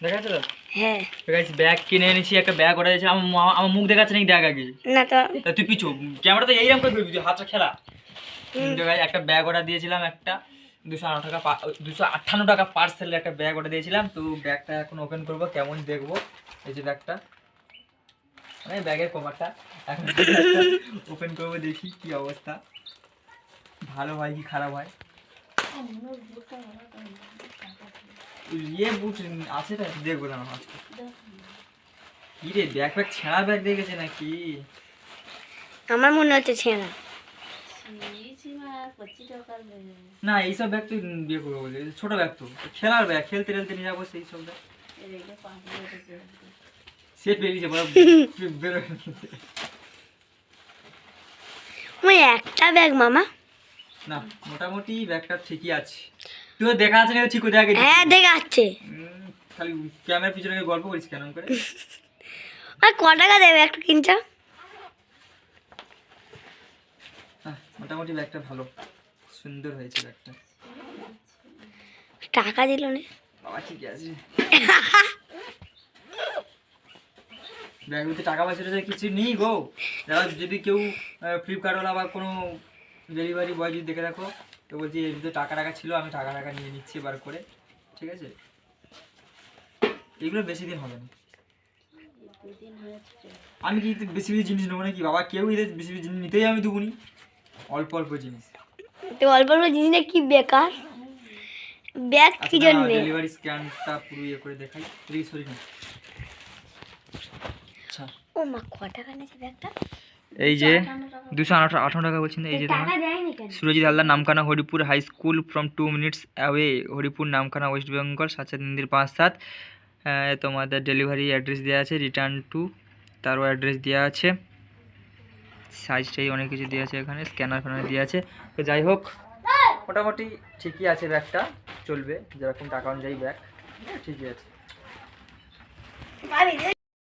দেখাচ্ছ তো? হ্যাঁ ব্যাগ কিনে এনেছি, একটা ব্যাগ অর্ডার দিয়েছি। আমার মুখ দেখাচ্ছে নাকি দেখ আগে। না তো তুই পিছু ক্যামেরা তো এইরকম করে ধরবি, তুই হাতটা খেলা। একটা ব্যাগ অর্ডার দিয়েছিলাম, একটা 258 টাকা পার্সেলের একটা ব্যাগ অর্ডার দিয়েছিলাম। তো ব্যাগটা এখন ওপেন করবো, কেমন দেখবো। এই যে ব্যাগটা, মানে ব্যাগের কভারটা এখন ওপেন করবো, দেখি কি অবস্থা, ভালো হয় কি খারাপ হয়। ইয়ে বুট আছে না, দেখবো না কি রে, ব্যাগ ব্যাগ ছেঁড়া ব্যাগ দেখেছে নাকি? আমার মনে হচ্ছে ছেঁড়া। না এইসব ব্যাগ তুই বিয়ে করবো বলে, ছোট ব্যাগ তো, খেলার ব্যাগ, খেলতে টেলতে নিয়ে যাবো সেই সব ব্যাগ। সেট বেরিয়েছে বেরোয়। ওই একটা ব্যাগ মামা। না মোটামুটি ব্যাগটা ঠিকই আছে। তুই দেখা আছে না ঠিক করে আগে? হ্যাঁ দেখাচ্ছে। খালি ক্যামেরার পিছনে গল্প করিস কেন করে? আর ক টাকা দেবে একটা কিনছো? মোটামুটি ব্যাগটা ভালো, সুন্দর হয়েছে ব্যাগটা। টাকা দিল না বাবা, ঠিক আছে। ব্যাগের টাকা পয়সা কিছু নেই গো। যদি কেউ ফ্লিপকার্টওয়ালা বা কোনো ডেলিভারি বয় যদি দেখে রাখো, তো বলছি এর ভিতরে টাকা ছিল, আমি টাকা নিয়ে নিচ্ছি এবার করে, ঠিক আছে? এগুলো বেশি দিন হবে না। আমি কি বেশি জিনিস নেবো নাকি বাবা? কেউ বেশি জিনিস নিতেই আমি দেবো নি, অল্প অল্প জিনিস। তো অল্প অল্প জিনিস কি বেকার ব্যাগ কি জন্য? ডেলিভারি স্ক্যানটা পুরো ইয়ে করে দেখাই, প্লিজ। সরি না, আচ্ছা ও মা ক টাকা নিয়েছে ব্যাগটা? এই যে 258 টাকা বলছেন। এই যে Surajit Haldar, Namkhana Haripur high school, from 2 minutes away, Haripur Namkhana West Bengal 77357। তোমাদের ডেলিভারি অ্যাড্রেস দেওয়া আছে, রিটার্ন টু তারও অ্যাড্রেস দেওয়া আছে, সাইজটাই অনেক কিছু দেওয়া আছে এখানে, স্ক্যানার ফ্যানার দেওয়া আছে। তো যাই হোক, মোটামুটি ঠিকই আছে ব্যাগটা, চলবে যেরকম টাকা অনুযায়ী ব্যাগ ঠিকই আছে।